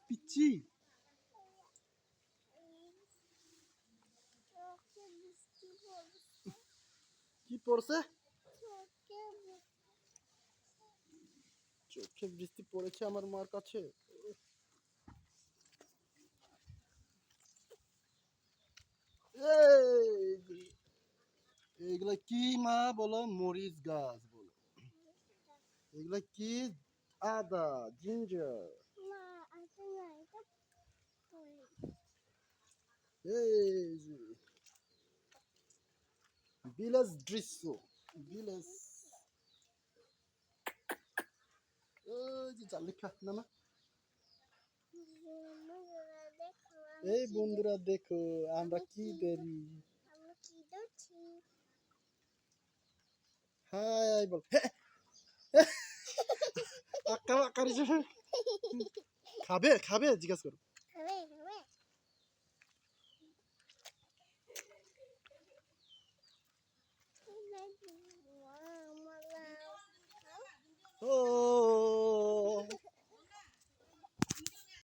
পিচ্ছি কি পড়ছে? চোখে বৃষ্টি পড়েছে আমার মার কাছে। এগুলা কি মা বলো? মরিচ গাছ বলো। এগুলা কি? আদা, জিঞ্জার। এই যে বিলাস দৃশ্য, বিলাস। ওই যে জালিখা না? এই বন্ধুরা দেখো আমরা কি দেরি। হাই বল। খাবে খাবে জিজ্ঞাসা করো।